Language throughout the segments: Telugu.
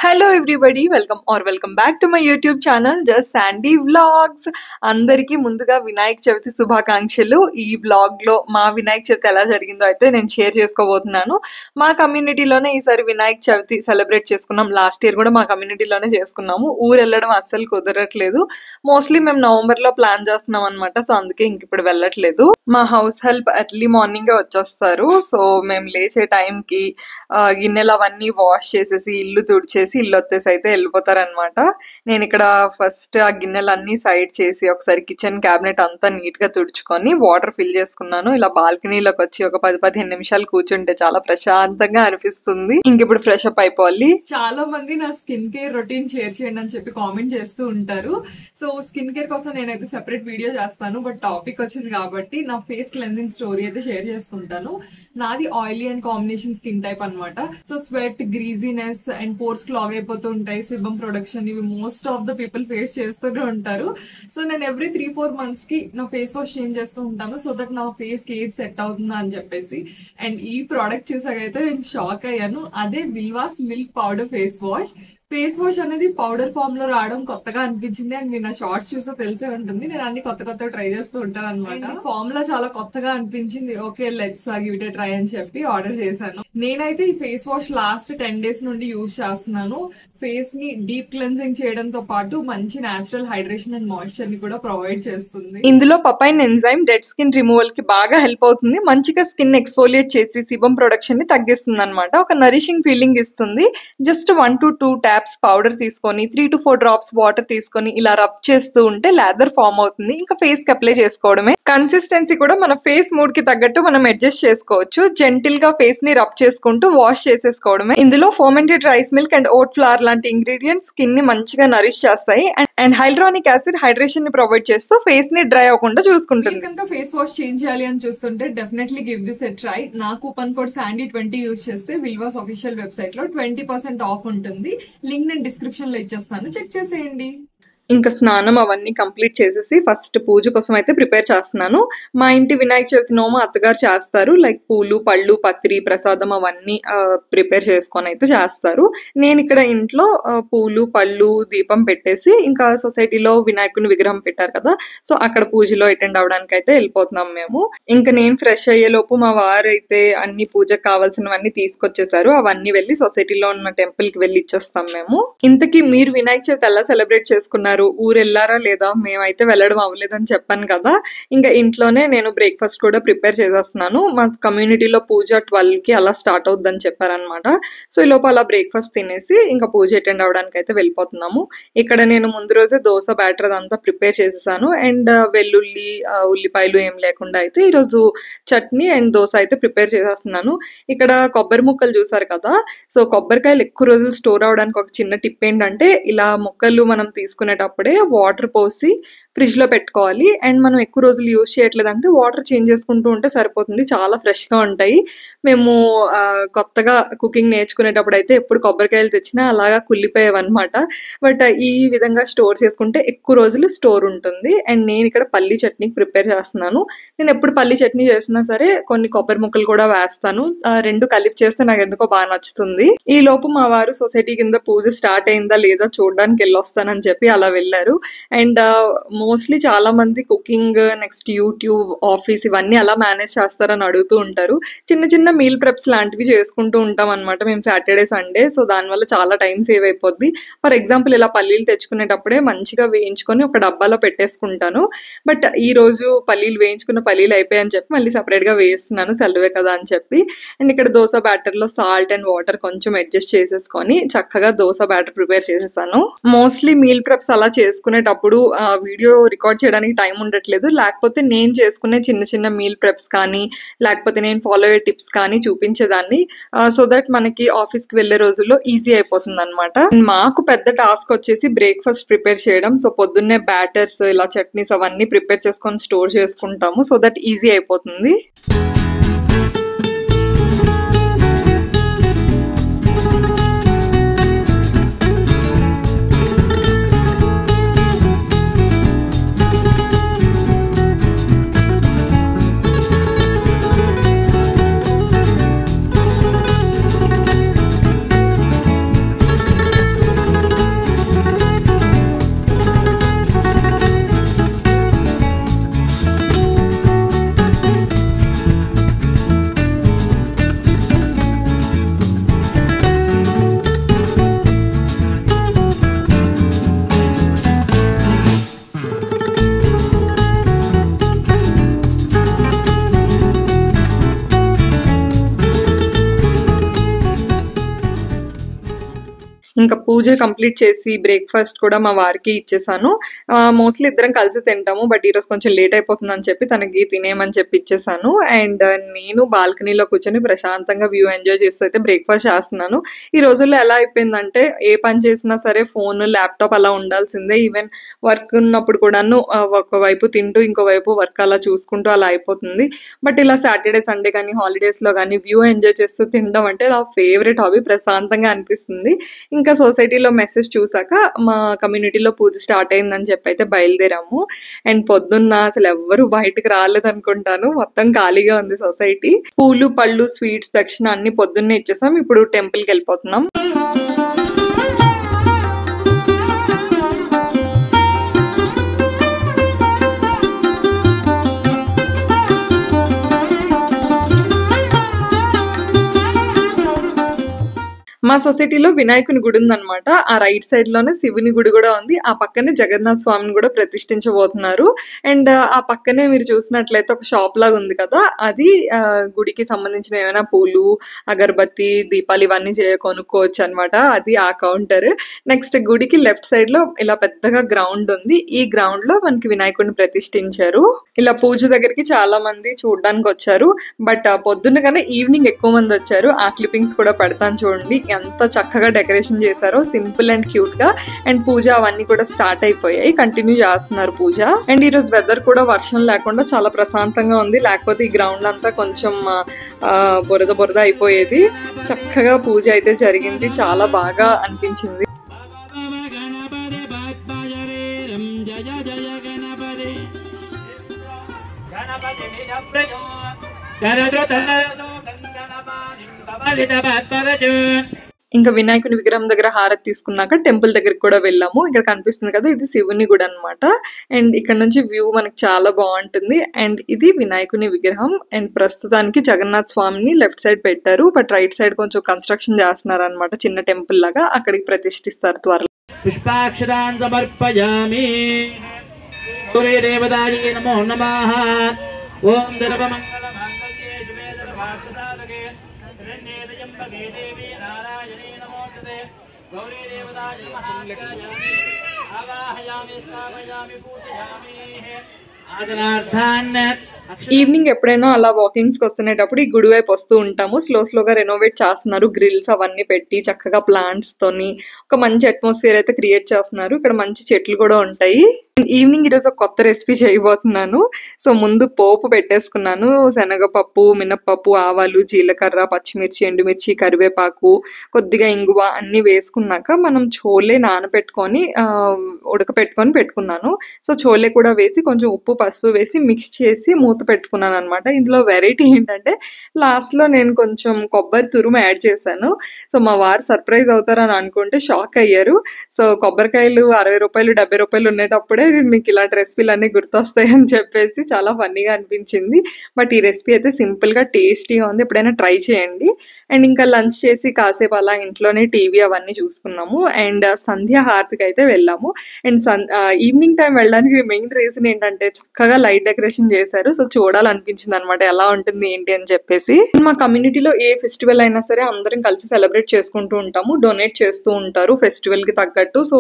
Hello everybody welcome back to my YouTube channel just Sandy vlogs. అందరికీ ముందుగా వినాయక చవితి శుభాకాంక్షలు. ఈ వ్లాగ్ లో మా వినాయక చవితి ఎలా జరిగిందో అయితే నేను షేర్ చేసుకోబోతున్నాను. మా కమ్యూనిటీలోనే ఈసారి వినాయక చవితి సెలబ్రేట్ చేసుకున్నాం. లాస్ట్ ఇయర్ కూడా మా కమ్యూనిటీలోనే చేసుకున్నాము. ఊరు వెళ్ళడం అస్సలు కుదరట్లేదు. మోస్ట్లీ మేము నవంబర్ లో ప్లాన్ చేస్తున్నాం అనమాట. సో అందుకే ఇంక ఇప్పుడు వెళ్ళట్లేదు. మా హౌస్ హెల్ప్ ఎర్లీ మార్నింగ్ వచ్చేస్తారు. సో మేము లేచే టైంకి గిన్నెలు అవన్నీ వాష్ చేసేసి ఇల్లు తుడిచేసి ఇల్లు వచ్చేసి అయితే వెళ్ళిపోతారనమాట. నేను ఇక్కడ ఫస్ట్ ఆ గిన్నెలన్నీ సైడ్ చేసి ఒకసారి కిచెన్ క్యాబినెట్ అంతా నీట్ గా తుడుచుకొని వాటర్ ఫిల్ చేసుకున్నాను. ఇలా బాల్కనీలోకి వచ్చి ఒక 10-15 నిమిషాలు కూర్చుంటే చాలా ప్రశాంతంగా అనిపిస్తుంది. ఇంక ఇప్పుడు ఫ్రెష్ అప్ అయిపోవాలి. చాలా మంది నా స్కిన్ కేర్ రొటీన్ షేర్ చేయండి అని చెప్పి కామెంట్ చేస్తూ ఉంటారు. సో స్కిన్ కేర్ కోసం నేనైతే సెపరేట్ వీడియో చేస్తాను. బట్ టాపిక్ వచ్చింది కాబట్టి నా ఫేస్ క్లెన్జింగ్ స్టోరీ అయితే షేర్ చేసుకుంటాను. నాది oily and combination skin type అనమాట. So sweat, greasiness and pores clog అయిపోతూ ఉంటాయి. సిబం ప్రొడక్షన్ ఇవి most of the people face చేస్తూనే ఉంటారు. సో నేను ఎవ్రీ 3-4 మంత్స్ కి నా ఫేస్ వాష్ చేంజ్ చేస్తూ ఉంటాను. సో దట్ నా ఫేస్ కి ఏది సెట్ అవుతుందా అని చెప్పేసి. అండ్ ఈ ప్రోడక్ట్ చూసాకైతే నేను షాక్ అయ్యాను. అదే Vilvah milk powder face wash. Face wash అనేది పౌడర్ ఫామ్ లో రావడం కొత్తగా అనిపించింది. అండ్ మీరు నా షార్ట్స్ చూస్తే తెలిసే ఉంటుంది. నేను అన్ని కొత్త ట్రై చేస్తూ ఉంటాను అనమాట. ఫామ్ లో చాలా కొత్తగా అనిపించింది. Okay let's give it A try అని చెప్పి ఆర్డర్ చేశాను. నేనైతే ఈ ఫేస్ వాష్ లాస్ట్ 10 days నుండి యూజ్ చేస్తున్నాను. ఫేస్ ని డీప్ క్లెన్సింగ్ చేయడంతో పాటు మంచి నేచురల్ హైడ్రేషన్ అండ్ మాయిశ్చర్ ని కూడా ప్రొవైడ్ చేస్తుంది. ఇందులో papain enzyme dead skin removal కి బాగా హెల్ప్ అవుతుంది. మంచిగా స్కిన్ ఎక్స్ఫోలియేట్ చేసి సిబం ప్రొడక్షన్ ని తగ్గిస్తుంది అనమాట. ఒక నరిషింగ్ ఫీలింగ్ ఇస్తుంది. జస్ట్ 1 to 2 taps పౌడర్ తీసుకొని 3 to 4 drops వాటర్ తీసుకొని ఇలా రబ్ చేస్తూ ఉంటే లాదర్ ఫామ్ అవుతుంది. ఇంకా ఫేస్ కి అప్లై చేసుకోవడమే. కన్సిస్టెన్సీ కూడా మన ఫేస్ మూడ్ కి తగ్గట్టు మనం అడ్జస్ట్ చేసుకోవచ్చు. జెంటిల్ గా ఫేస్ ని రబ్ చేసుకుంటూ వాష్ చేసేసుకోవడమే. ఇందులో fermented rice milk and vote flower లాంటి ఇంగ్రీడియంట్స్ స్కిన్ ని మంచిగా నరిష్ చేస్తాయి. అండ్ హైల్డ్రానిక్ యాసిడ్ హైడ్రేషన్ ని ప్రొవైడ్ చేస్తూ ఫేస్ ని డ్రై అవ్వకుండా చూసుకుంటుంది. కనుక ఫేస్ వాష్ చేంజ్ చేయాలి అని చూస్తుంటే definitely give this a try. నా కూపన్ కోడ్ SANDY20 యూజ్ చేస్తే విల్వాస్ ఆఫీషియల్ వెబ్సైట్ లో 20% ఆఫ్ ఉంటుంది. లింక్ నేను డిస్క్రిప్షన్ లో ఇచ్చేస్తాను, చెక్ చేసేయండి. ఇంకా స్నానం అవన్నీ కంప్లీట్ చేసేసి ఫస్ట్ పూజ కోసం అయితే ప్రిపేర్ చేస్తున్నాను. మా ఇంటి వినాయక చవితి నోమ అత్తగారు చేస్తారు. లైక్ పూలు, పళ్ళు, పత్రి, ప్రసాదం అవన్నీ ప్రిపేర్ చేసుకొని అయితే చేస్తారు. నేను ఇక్కడ ఇంట్లో పూలు, పళ్ళు, దీపం పెట్టేసి ఇంకా సొసైటీలో వినాయకుని విగ్రహం పెట్టారు కదా, సో అక్కడ పూజలో అటెండ్ అవడానికి అయితే వెళ్ళిపోతున్నాం మేము. ఇంకా నేను ఫ్రెష్ అయ్యే లోపు మా వారు అయితే అన్ని పూజకు కావాల్సినవన్నీ తీసుకొచ్చేసారు. అవన్నీ వెళ్ళి సొసైటీలో ఉన్న టెంపుల్ కి వెళ్ళి ఇచ్చేస్తాం మేము. ఇంతకీ మీరు వినాయక చవితి ఎలా సెలబ్రేట్ చేసుకున్నారు? ఊరు వెళ్ళారా లేదా? మేమైతే వెళ్ళడం అవ్వలేదని చెప్పాను కదా. ఇంకా ఇంట్లోనే నేను బ్రేక్ఫాస్ట్ కూడా ప్రిపేర్ చేసేస్తున్నాను. మా కమ్యూనిటీలో పూజ 12 కి అలా స్టార్ట్ అవుద్దని చెప్పారనమాట. సో ఈ లోపు అలా బ్రేక్ఫాస్ట్ తినేసి ఇంకా పూజ అటెండ్ అవడానికి అయితే వెళ్ళిపోతున్నాము. ఇక్కడ నేను ముందు రోజే దోశ బ్యాటర్ అదంతా ప్రిపేర్ చేసేసాను. అండ్ వెల్లుల్లి, ఉల్లిపాయలు ఏం లేకుండా అయితే ఈరోజు చట్నీ అండ్ దోశ అయితే ప్రిపేర్ చేసేస్తున్నాను. ఇక్కడ కొబ్బరి ముక్కలు చూసారు కదా, సో కొబ్బరికాయలు ఎక్కువ రోజులు స్టోర్ అవడానికి ఒక చిన్న టిప్ ఏంటంటే ఇలా ముక్కలు మనం తీసుకునేటప్పుడే వాటర్ పోసి ఫ్రిడ్జ్ లో పెట్టుకోవాలి. అండ్ మనం ఎక్కువ రోజులు యూజ్ చేయట్లేదంటే వాటర్ చేంజ్ చేసుకుంటూ ఉంటే సరిపోతుంది. చాలా ఫ్రెష్ గా ఉంటాయి. మేము కొత్తగా కుకింగ్ నేర్చుకునేటప్పుడు అయితే ఎప్పుడు కొబ్బరికాయలు తెచ్చినా అలాగా కుళ్ళిపోయేవన్నమాట. బట్ ఈ విధంగా స్టోర్ చేసుకుంటే ఎక్కువ రోజులు స్టోర్ ఉంటుంది. అండ్ నేను ఇక్కడ పల్లి చట్నీ ప్రిపేర్ చేస్తున్నాను. నేను ఎప్పుడు పల్లి చట్నీ చేసినా సరే కొన్ని కొబ్బరి ముక్కలు కూడా వేస్తాను. రెండు కలిపి చేస్తే నాకు ఎందుకో బాగా నచ్చుతుంది. ఈ లోపు మా వారు సొసైటీ కింద పూజ స్టార్ట్ అయిందా లేదా చూడడానికి వెళ్ళొస్తానని చెప్పి అలా వెళ్ళారు. అండ్ మోస్ట్లీ చాలా మంది కుకింగ్, నెక్స్ట్ యూట్యూబ్, ఆఫీస్ ఇవన్నీ అలా మేనేజ్ చేస్తారని అడుగుతూ ఉంటారు. చిన్న చిన్న మీల్ ప్రెప్స్ లాంటివి చేసుకుంటూ ఉంటాం అనమాట మేము సాటర్డే, సండే. సో దానివల్ల చాలా టైం సేవ్ అయిపోద్ది. ఫర్ ఎగ్జాంపుల్ ఇలా పల్లీలు తెచ్చుకునేటప్పుడే మంచిగా వేయించుకొని ఒక డబ్బాలో పెట్టేసుకుంటాను. బట్ ఈ రోజు పల్లీలు వేయించుకున్న పల్లీలు అయిపోయాయని చెప్పి మళ్ళీ సపరేట్ గా వేస్తున్నాను, సెలవే కదా అని చెప్పి. అండ్ ఇక్కడ దోశ బ్యాటర్ లో సాల్ట్ అండ్ వాటర్ కొంచెం అడ్జస్ట్ చేసేసుకొని చక్కగా దోశ బ్యాటర్ ప్రిపేర్ చేసేసాను. మోస్ట్లీ మీల్ ప్రెప్స్ అలా చేసుకునేటప్పుడు వీడియో రికార్డ్ చేయడానికి టైం ఉండట్లేదు. లేకపోతే నేను చేసుకునే చిన్న చిన్న మీల్ ప్రెప్స్ కానీ లేకపోతే నేను ఫాలో అయ్యే టిప్స్ కానీ చూపించేదాన్ని. సో దట్ మనకి ఆఫీస్ కి వెళ్లే రోజుల్లో ఈజీ అయిపోతుంది అనమాట. మాకు పెద్ద టాస్క్ వచ్చేసి బ్రేక్ఫాస్ట్ ప్రిపేర్ చేయడం. సో పొద్దున్నే బ్యాటర్స్, ఇలా చట్నీస్ అవన్నీ ప్రిపేర్ చేసుకొని స్టోర్ చేసుకుంటాము. సో దట్ ఈజీ అయిపోతుంది. ఇంకా పూజ కంప్లీట్ చేసి బ్రేక్‌ఫాస్ట్ కూడా మా వారికి ఇచ్చేసాను. మోస్ట్‌లీ ఇద్దరం కలిసి తింటాము. బట్ ఈరోజు కొంచెం లేట్ అయిపోతుందని చెప్పి తనకి తినేయమని చెప్పి ఇచ్చేసాను. అండ్ నేను బాల్కనీలో కూర్చొని ప్రశాంతంగా వ్యూ ఎంజాయ్ చేస్తూ అయితే బ్రేక్‌ఫాస్ట్ చేస్తున్నాను. ఈ రోజుల్లో ఎలా అయిపోయిందంటే ఏ పని చేసినా సరే ఫోను, ల్యాప్‌టాప్ అలా ఉండాల్సిందే. ఈవెన్ వర్క్ ఉన్నప్పుడు కూడాను ఒకవైపు తింటూ ఇంకోవైపు వర్క్ అలా చూసుకుంటూ అలా అయిపోతుంది. బట్ ఇలా సాటర్‌డే, సండే కానీ హాలిడేస్‌లో గానీ వ్యూ ఎంజాయ్ చేస్తూ తినడం అంటే నా ఫేవరెట్ హాబీ. ప్రశాంతంగా అనిపిస్తుంది. ఇంకా సొసైటీలో మెసేజ్ చూసాక మా కమ్యూనిటీలో పూజ స్టార్ట్ అయిందని చెప్పి అయితే బయలుదేరాము. అండ్ పొద్దున్న అసలు ఎవ్వరు బయటకు రాలేదనుకుంటాను. మొత్తం ఖాళీగా ఉంది సొసైటీ. పూలు, పళ్ళు, స్వీట్స్, దక్షిణ అన్ని పొద్దున్నే ఇచ్చేసాం. ఇప్పుడు టెంపుల్‌కి వెళ్ళిపోతున్నాం. మా సొసైటీలో వినాయకుని గుడి ఉందన్నమాట. ఆ రైట్ సైడ్ లోనే శివుని గుడి కూడా ఉంది. ఆ పక్కనే జగన్నాథ స్వామిని కూడా ప్రతిష్ఠించబోతున్నారు. అండ్ ఆ పక్కనే మీరు చూసినట్లయితే ఒక షాప్ లాగా ఉంది కదా, అది గుడికి సంబంధించిన ఏమైనా పూలు, అగరబత్తి, దీపాలు ఇవన్నీ కొనుక్కోవచ్చు అనమాట. అది ఆ కౌంటర్. నెక్స్ట్ గుడికి లెఫ్ట్ సైడ్ లో ఇలా పెద్దగా గ్రౌండ్ ఉంది. ఈ గ్రౌండ్ లో మనకి వినాయకుడిని ప్రతిష్ఠించారు. ఇలా పూజ దగ్గరికి చాలా మంది చూడడానికి వచ్చారు. బట్ పొద్దున్న కన్నా ఈవినింగ్ ఎక్కువ మంది వచ్చారు. ఆ క్లిప్పింగ్స్ కూడా పెడతాను చూడండి. ఎంత చక్కగా డెకరేషన్ చేశారో, సింపుల్ అండ్ క్యూట్ గా. అండ్ పూజ అవన్నీ కూడా స్టార్ట్ అయిపోయాయి. కంటిన్యూ చేస్తున్నారు పూజ. అండ్ ఈ రోజు వెదర్ కూడా వర్షం లేకుండా చాలా ప్రశాంతంగా ఉంది. లేకపోతే ఈ గ్రౌండ్ అంతా కొంచెం బురద బురద అయిపోయేది. చక్కగా పూజ అయితే జరిగింది. చాలా బాగా అనిపించింది. ఇంకా వినాయకుని విగ్రహం దగ్గర హారతి తీసుకున్నాక టెంపుల్ దగ్గరికి కూడా వెళ్ళాము. ఇక్కడ కనిపిస్తుంది కదా, ఇది శివుని గుడి అన్నమాట. అండ్ ఇక్కడ నుంచి వ్యూ మనకి చాలా బాగుంటుంది. అండ్ ఇది వినాయకుని విగ్రహం. అండ్ ప్రస్తుతానికి జగన్నాథ్ స్వామిని లెఫ్ట్ సైడ్ పెట్టారు. బట్ రైట్ సైడ్ కొంచెం కన్స్ట్రక్షన్ చేస్తున్నారు అనమాట, చిన్న టెంపుల్ లాగా. అక్కడికి ప్రతిష్ఠిస్తారు త్వరలో. పుష్పాక్షరాన్ సమర్పయామి. దేవతాయే నమో నమః. ఓం సర్వమంగళమాంగళ్యే శివే సర్వార్థసాధకే శరణ్యే త్ర్యంబకే దేవి నారాయణీ నమోస్తుతే. గౌరీ దేవతాయే మహాకాయామి ఆవాహయామి స్థాపయామి పూజయామి. ఆసనార్థాన్ ఈవినింగ్ ఎప్పుడైనా అలా వాకింగ్స్ కి వస్తున్నప్పుడు ఈ గుడి వైపు వస్తూ ఉంటాము. స్లోగా రెనోవేట్ చేస్తున్నారు. గ్రిల్స్ అవన్నీ పెట్టి చక్కగా ప్లాంట్స్ తోని ఒక మంచి అట్మాస్ఫియర్ అయితే క్రియేట్ చేస్తున్నారు. ఇక్కడ మంచి చెట్లు కూడా ఉంటాయి. ఈవినింగ్ ఈరోజు ఒక కొత్త రెసిపీ చేయబోతున్నాను. సో ముందు పోపు పెట్టేసుకున్నాను. శనగపప్పు, మినప్పప్పు, ఆవాలు, జీలకర్ర, పచ్చిమిర్చి, ఎండుమిర్చి, కరివేపాకు, కొద్దిగా ఇంగువ అన్ని వేసుకున్నాక మనం చోలే నానబెట్టుకొని ఉడకపెట్టుకొని పెట్టుకున్నాను. సో చోలే కూడా వేసి కొంచెం ఉప్పు, పసుపు వేసి మిక్స్ చేసి మూత పెట్టుకున్నాను అనమాట. ఇందులో వెరైటీ ఏంటంటే లాస్ట్ లో నేను కొంచెం కొబ్బరి తురుము యాడ్ చేశాను. సో మా వారు సర్ప్రైజ్ అవుతారని అనుకుంటే షాక్ అయ్యారు. సో కొబ్బరికాయలు 60 రూపాయలు 70 రూపాయలు ఉండేటప్పుడే మీకు ఇలాంటి రెసిపీలు అన్ని గుర్తొస్తాయి అని చెప్పేసి చాలా ఫన్నీగా అనిపించింది. బట్ ఈ రెసిపీ అయితే సింపుల్ గా టేస్టీగా ఉంది. ఎప్పుడైనా ట్రై చేయండి. అండ్ ఇంకా లంచ్ చేసి కాసేపు అలా ఇంట్లోనే టీవీ అవన్నీ చూసుకున్నాము. అండ్ సంధ్యా హారతికి అయితే వెళ్ళాము. అండ్ ఈవినింగ్ టైం వెళ్ళడానికి మెయిన్ రీజన్ ఏంటంటే చక్కగా లైట్ డెకరేషన్ చేశారు. సో చూడాలనిపించింది అనమాట ఎలా ఉంటుంది ఏంటి అని చెప్పేసి. మా కమ్యూనిటీలో ఏ ఫెస్టివల్ అయినా సరే అందరం కలిసి సెలబ్రేట్ చేసుకుంటూ ఉంటాము. డొనేట్ చేస్తూ ఉంటారు ఫెస్టివల్ కి తగ్గట్టు. సో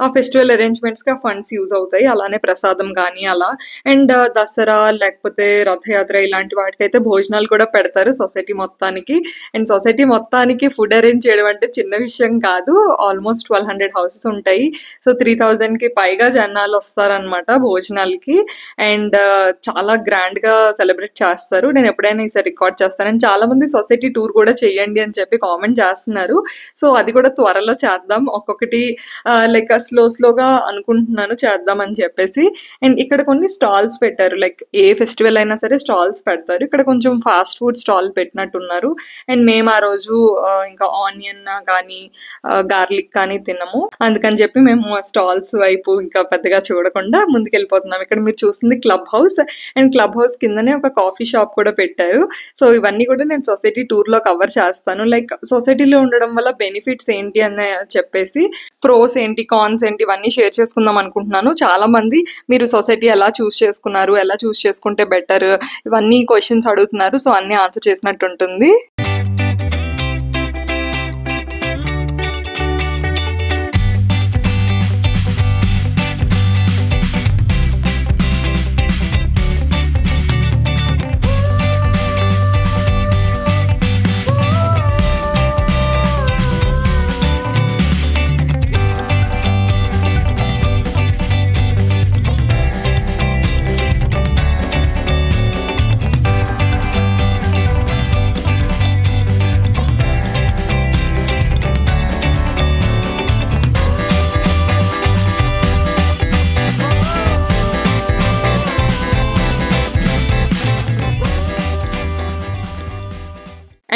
ఆ ఫెస్టివల్ అరేంజ్మెంట్స్ కి ఆ ఫండ్స్ యూజ్ అవుతాయి. అలానే ప్రసాదం కానీ అలా. అండ్ దసరా లేకపోతే రథయాత్ర ఇలాంటి వాటికైతే భోజనాలు కూడా పెడతారు సొసైటీ మొత్తానికి. అండ్ సొసైటీ మొత్తానికి ఫుడ్ అరేంజ్ చేయడం అంటే చిన్న విషయం కాదు. ఆల్మోస్ట్ 1200 హౌసెస్ ఉంటాయి. సో 3000 కి పైగా జనాలు వస్తారనమాట భోజనాలకి. అండ్ చాలా గ్రాండ్ గా సెలబ్రేట్ చేస్తారు. నేను ఎప్పుడైనా ఈసారి రికార్డ్ చేస్తాను. అండ్ చాలా మంది సొసైటీ టూర్ కూడా చేయండి అని చెప్పి కామెంట్ చేస్తున్నారు. సో అది కూడా త్వరలో చేద్దాం. ఒక్కొక్కటి లైక్ స్లోగా అనుకుంటున్నాను చేద్దాం అని చెప్పేసి. అండ్ ఇక్కడ కొన్ని స్టాల్స్ పెట్టారు. లైక్ ఏ ఫెస్టివల్ అయినా సరే స్టాల్స్ పెడతారు. ఇక్కడ కొంచెం ఫాస్ట్ ఫుడ్ స్టాల్ పెట్టినట్టున్నారు. అండ్ మేము ఆ రోజు ఇంకా ఆనియన్ కానీ గార్లిక్ కానీ తినము. అందుకని చెప్పి మేము స్టాల్స్ వైపు ఇంకా పెద్దగా చూడకుండా ముందుకెళ్ళిపోతున్నాం. ఇక్కడ మీరు చూస్తుంది club house. And club house కిందనే ఒక కాఫీ షాప్ కూడా పెట్టారు. సో ఇవన్నీ కూడా నేను సొసైటీ టూర్ లో కవర్ చేస్తాను. లైక్ సొసైటీలో ఉండడం వల్ల బెనిఫిట్స్ ఏంటి అని చెప్పేసి, ప్రోస్ ఏంటి, కాన్స్ ఏంటి ఇవన్నీ షేర్ చేసుకుందాం అనుకుంటున్నాను. చాలా మంది మీరు సొసైటీ ఎలా చూస్ చేసుకున్నారు, ఎలా చూస్ చేసుకుంటే బెటర్, ఇవన్నీ క్వశ్చన్స్ అడుగుతున్నారు. సో అన్ని ఆన్సర్ చేసినట్టు ఉంటుంది.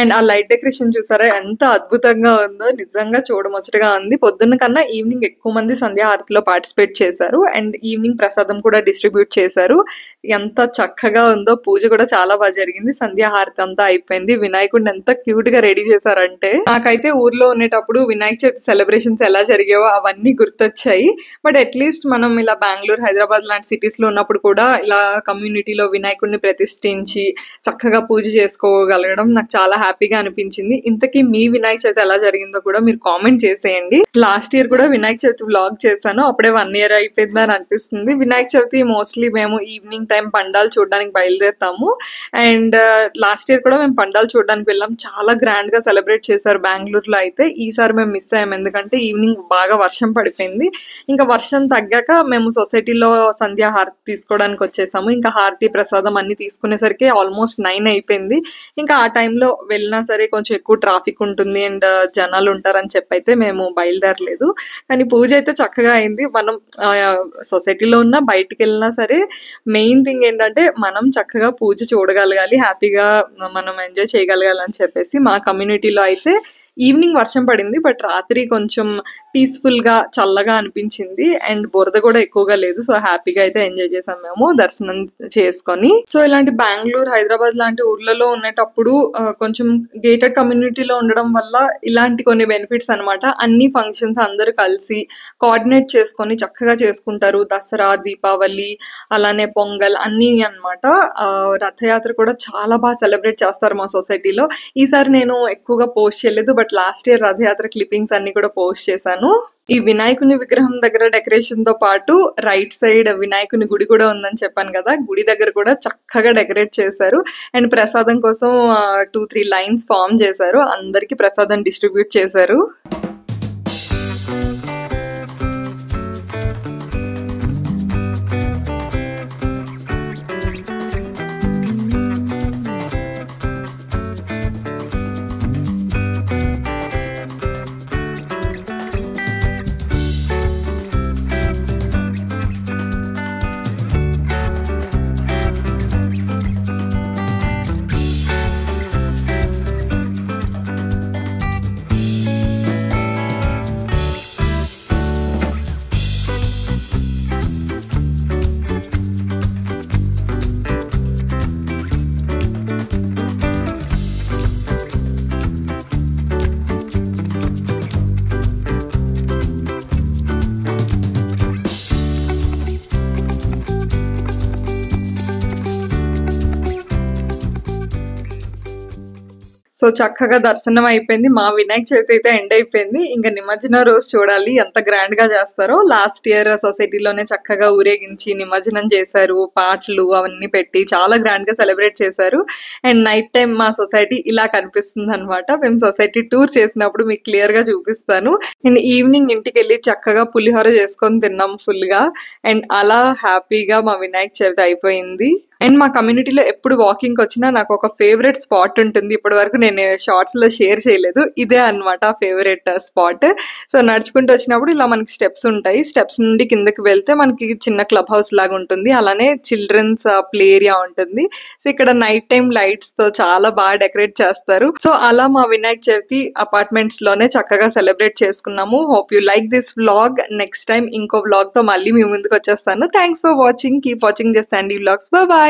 అండ్ ఆ లైట్ డెకరేషన్ చూసారా ఎంత అద్భుతంగా ఉందో, నిజంగా చూడముచ్చటగా ఉంది. పొద్దున్న కన్నా ఈవినింగ్ ఎక్కువ మంది సంధ్యాహారతిలో పార్టిసిపేట్ చేశారు అండ్ ఈవినింగ్ ప్రసాదం కూడా డిస్ట్రిబ్యూట్ చేశారు. ఎంత చక్కగా ఉందో, పూజ కూడా చాలా బాగా జరిగింది. సంధ్యాహారతి అంతా అయిపోయింది. వినాయకుడిని ఎంత క్యూట్ గా రెడీ చేశారంటే, నాకైతే ఊర్లో ఉండేటప్పుడు వినాయక చవితి సెలబ్రేషన్స్ ఎలా జరిగావో అవన్నీ గుర్తొచ్చాయి. బట్ అట్లీస్ట్ మనం ఇలా బెంగళూరు, హైదరాబాద్ లాంటి సిటీస్ లో ఉన్నప్పుడు కూడా ఇలా కమ్యూనిటీలో వినాయకుడిని ప్రతిష్ఠించి చక్కగా పూజ చేసుకోగలగడం నాకు చాలా హ్యాపీగా అనిపించింది. ఇంతకీ మీ వినాయక చవితి ఎలా జరిగిందో కూడా మీరు కామెంట్ చేసేయండి. లాస్ట్ ఇయర్ కూడా వినాయక చవితి వ్లాగ్ చేశాను, అప్పుడే 1 year అయిపోయిందని అనిపిస్తుంది. వినాయక చవితి మోస్ట్లీ మేము ఈవినింగ్ టైం పండాలు చూడడానికి బయలుదేరుతాము. అండ్ లాస్ట్ ఇయర్ కూడా మేము పండాలు చూడడానికి వెళ్ళాం. చాలా గ్రాండ్ గా సెలబ్రేట్ చేశారు బెంగళూరులో అయితే. ఈసారి మేము మిస్ అయ్యాం, ఎందుకంటే ఈవినింగ్ బాగా వర్షం పడిపోయింది. ఇంకా వర్షం తగ్గాక మేము సొసైటీలో సంధ్యా హారతి తీసుకోవడానికి వచ్చేసాము. ఇంకా హారతి ప్రసాదం అన్ని తీసుకునేసరికి ఆల్మోస్ట్ 9 అయిపోయింది. ఇంకా ఆ టైంలో వెళ్ళినా సరే కొంచెం ఎక్కువ ట్రాఫిక్ ఉంటుంది అండ్ జనాలు ఉంటారని చెప్పైతే మేము బయలుదేరలేదు. కానీ పూజ అయితే చక్కగా అయింది. మనం సొసైటీలో ఉన్నా బయటికి వెళ్ళినా సరే మెయిన్ థింగ్ ఏంటంటే మనం చక్కగా పూజ చూడగలగాలి, హ్యాపీగా మనం ఎంజాయ్ చేయగలగాలి అని చెప్పేసి మా కమ్యూనిటీలో అయితే ఈవినింగ్ వర్షం పడింది. బట్ రాత్రి కొంచెం పీస్ఫుల్ గా చల్లగా అనిపించింది అండ్ బురద కూడా ఎక్కువగా లేదు. సో హ్యాపీగా అయితే ఎంజాయ్ చేసాం మేము దర్శనం చేసుకొని. సో ఇలాంటి బెంగళూరు, హైదరాబాద్ లాంటి ఊర్లలో ఉండేటప్పుడు కొంచెం గేటెడ్ కమ్యూనిటీలో ఉండడం వల్ల ఇలాంటి కొన్ని బెనిఫిట్స్ అనమాట. అన్ని ఫంక్షన్స్ అందరూ కలిసి కోఆర్డినేట్ చేసుకొని చక్కగా చేసుకుంటారు. దసరా, దీపావళి, అలానే పొంగల్ అన్ని అనమాట. రథయాత్ర కూడా చాలా బాగా సెలబ్రేట్ చేస్తారు మా సొసైటీలో. ఈసారి నేను ఎక్కువగా పోస్ట్ చేయలేదు, but last year Rathyatra clippings అన్ని కూడా పోస్ట్ చేశాను. ఈ వినాయకుని విగ్రహం దగ్గర డెకరేషన్ తో పాటు రైట్ సైడ్ వినాయకుని గుడి కూడా ఉందని చెప్పాను కదా, గుడి దగ్గర కూడా చక్కగా డెకరేట్ చేశారు. అండ్ ప్రసాదం కోసం 2-3 లైన్స్ ఫామ్ చేశారు. అందరికి ప్రసాదం డిస్ట్రిబ్యూట్ చేశారు. సో చక్కగా దర్శనం అయిపోయింది. మా వినాయక చవితి అయితే ఎండ్ అయిపోయింది. ఇంకా నిమజ్జనం రోజు చూడాలి ఎంత గ్రాండ్ గా చేస్తారో. లాస్ట్ ఇయర్ సొసైటీలోనే చక్కగా ఊరేగించి నిమజ్జనం చేశారు, పాటలు అవన్నీ పెట్టి చాలా గ్రాండ్ గా సెలబ్రేట్ చేశారు. అండ్ నైట్ టైం మా సొసైటీ ఇలా కనిపిస్తుంది అనమాట. మేము సొసైటీ టూర్ చేసినప్పుడు మీకు క్లియర్ గా చూపిస్తాను. అండ్ ఈవినింగ్ ఇంటికి వెళ్ళి చక్కగా పులిహోర చేసుకొని తిన్నాం ఫుల్ గా. అండ్ అలా హ్యాపీగా మా వినాయక చవితి అయిపోయింది. అండ్ మా కమ్యూనిటీలో ఎప్పుడు వాకింగ్ వచ్చినా నాకు ఒక ఫేవరెట్ స్పాట్ ఉంటుంది. ఇప్పటి వరకు నేను షార్ట్స్ లో షేర్ చేయలేదు, ఇదే అనమాట ఫేవరెట్ స్పాట్. సో నడుచుకుంటూ వచ్చినప్పుడు ఇలా మనకి స్టెప్స్ ఉంటాయి. స్టెప్స్ నుండి కిందకి వెళ్తే మనకి చిన్న క్లబ్ హౌస్ లాగా ఉంటుంది, అలానే చిల్డ్రన్స్ ప్లే ఏరియా ఉంటుంది. సో ఇక్కడ నైట్ టైం లైట్స్ తో చాలా బాగా డెకరేట్ చేస్తారు. సో అలా మా వినాయక చవితి అపార్ట్మెంట్స్ లోనే చక్కగా సెలబ్రేట్ చేసుకున్నాము. Hope you like this vlog. Next time ఇంకో వ్లాగ్ తో మళ్ళీ మీ ముందుకు వచ్చేస్తాను. Thanks for watching. Keep watching just Sandy vlogs. Bye.